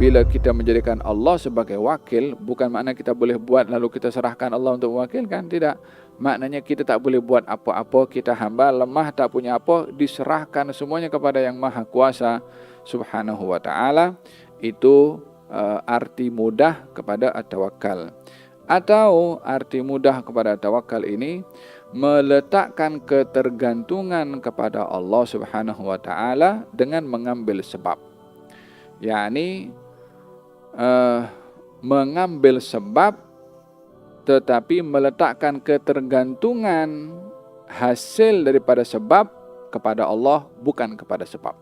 bila kita menjadikan Allah sebagai wakil, bukan makna kita boleh buat lalu kita serahkan Allah untuk mewakilkan, tidak. Maknanya kita tak boleh buat apa-apa, kita hamba lemah tak punya apa, diserahkan semuanya kepada yang maha kuasa subhanahu wa ta'ala. Itu arti mudah kepada at-tawakkal. Atau arti mudah kepada tawakal ini meletakkan ketergantungan kepada Allah subhanahu wa ta'ala dengan mengambil sebab. yakni mengambil sebab tetapi meletakkan ketergantungan hasil daripada sebab kepada Allah, bukan kepada sebab.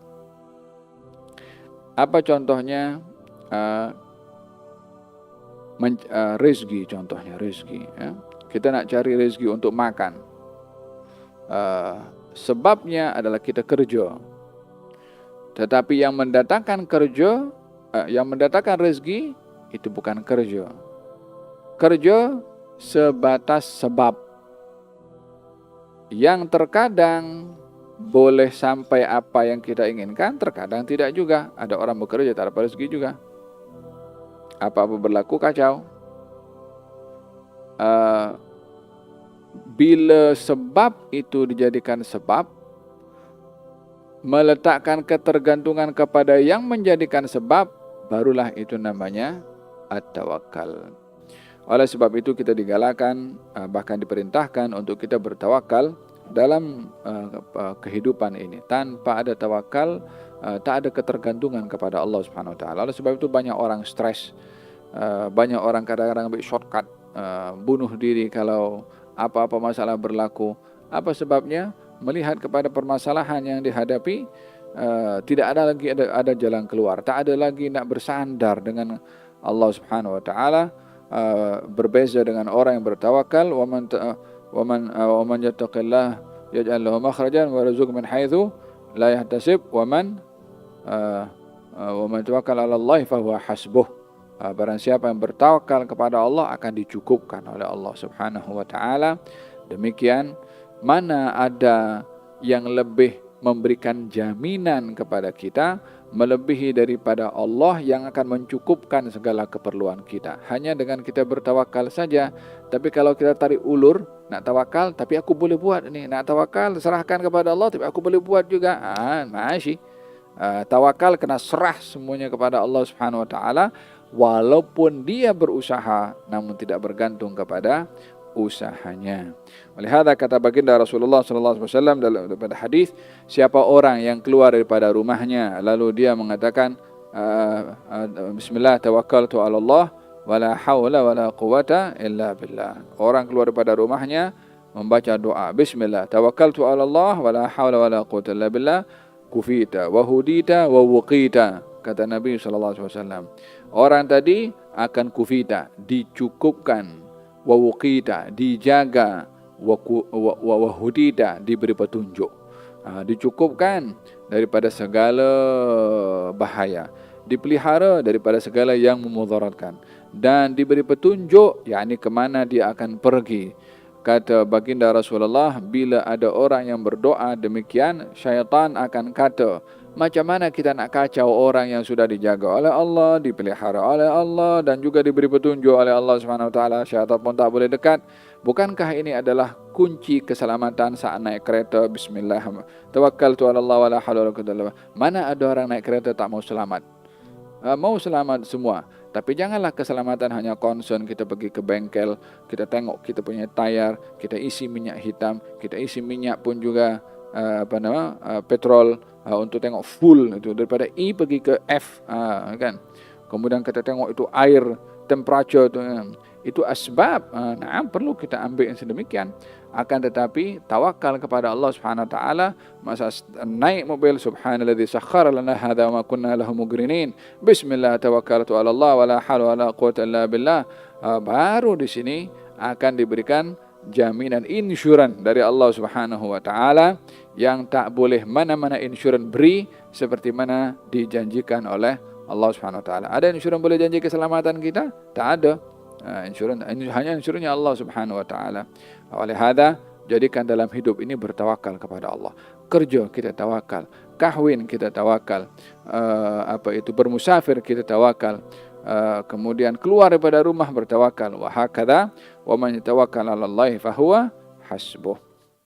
Apa contohnya? Rezeki, contohnya rezeki, ya. Kita nak cari rezeki untuk makan, sebabnya adalah kita kerja. Tetapi yang mendatangkan kerja, yang mendatangkan rezeki itu bukan kerja. Kerja sebatas sebab yang terkadang boleh sampai apa yang kita inginkan, terkadang tidak juga. Ada orang bekerja tak dapat rezeki juga. Apa-apa berlaku kacau. Bila sebab itu dijadikan sebab, meletakkan ketergantungan kepada yang menjadikan sebab, barulah itu namanya at-tawakkal. Oleh sebab itu kita digalakkan, bahkan diperintahkan untuk kita bertawakal dalam kehidupan ini. Tanpa ada tawakal, tak ada ketergantungan kepada Allah Subhanahu wa taala. Oleh sebab itu banyak orang stres, banyak orang kadang-kadang ambil shortcut, bunuh diri kalau apa-apa masalah berlaku. Apa sebabnya? Melihat kepada permasalahan yang dihadapi, tidak ada lagi ada jalan keluar, tak ada lagi nak bersandar dengan Allah Subhanahu wa taala. Berbeza dengan orang yang bertawakal, wa man yattaqillah yaj'al lahu makhrajan wa yarzuqhu min haitsu la yahtasib wa man tawakkal 'ala Allah fa huwa hasbuh. Barang siapa yang bertawakal kepada Allah akan dicukupkan oleh Allah Subhanahu wa taala. Demikian, mana ada yang lebih memberikan jaminan kepada kita melebihi daripada Allah yang akan mencukupkan segala keperluan kita. Hanya dengan kita bertawakal saja. Tapi kalau kita tarik ulur, nak tawakal tapi aku boleh buat ni, nak tawakal serahkan kepada Allah tapi aku boleh buat juga, masih tawakal kena serah semuanya kepada Allah Subhanahu wa taala, walaupun dia berusaha namun tidak bergantung kepada usahanya. Oleh hadza kata baginda Rasulullah sallallahu alaihi wasallam dalam hadis, siapa orang yang keluar daripada rumahnya lalu dia mengatakan bismillah tawakkaltu 'ala Allah wala haula wala quwata illa billah. Orang keluar daripada rumahnya membaca doa bismillah tawakkaltu 'ala Allah wala haula wala quwata illa billah, kufita wa hudita wa wuqita, kata Nabi sallallahu alaihi wasallam. Orang tadi akan kufita, dicukupkan, wa wuqita, dijaga, wa hudita, diberi petunjuk, dicukupkan daripada segala bahaya, dipelihara daripada segala yang memudaratkan, dan diberi petunjuk, yakni ke mana dia akan pergi. Kata baginda Rasulullah, bila ada orang yang berdoa demikian, syaitan akan kata, macam mana kita nak kacau orang yang sudah dijaga oleh Allah, dipelihara oleh Allah, dan juga diberi petunjuk oleh Allah Subhanahu wa taala, syaitan pun tak boleh dekat. Bukankah ini adalah kunci keselamatan saat naik kereta? Bismillah tawakkaltu 'ala Allah wala haula wala quwwata illa billah. Mana ada orang naik kereta tak mau selamat? Mau selamat semua. Tapi janganlah keselamatan hanya concern kita pergi ke bengkel, kita tengok kita punya tayar, kita isi minyak hitam, kita isi minyak pun juga petrol, untuk tengok full itu, daripada E pergi ke F, kan. Kemudian kita tengok itu air, temperature itu asbab, perlu kita ambil yang sedemikian. Akan tetapi tawakal kepada Allah Subhanahu wa taala, masa naik mobil, subhanalladzi sakhkhara lana hadza wa ma kunna lahu muqrinin, bismillah tawakkaltu 'ala Allah wala haula wala quwwata illa billah, baru di sini akan diberikan jaminan insurans dari Allah Subhanahu wa taala yang tak boleh mana-mana insurans beri seperti mana dijanjikan oleh Allah Subhanahu wa taala. Ada insurans boleh janji keselamatan kita? Tak ada. Insurans hanya insuranya Allah Subhanahu wa taala. Oleh hadza, jadikan dalam hidup ini bertawakal kepada Allah. Kerja kita tawakal, kahwin kita tawakal, bermusafir kita tawakal, kemudian keluar daripada rumah bertawakal. Wa hakadha wa man yatawakkal 'ala Allahi fahuwa hasbuh.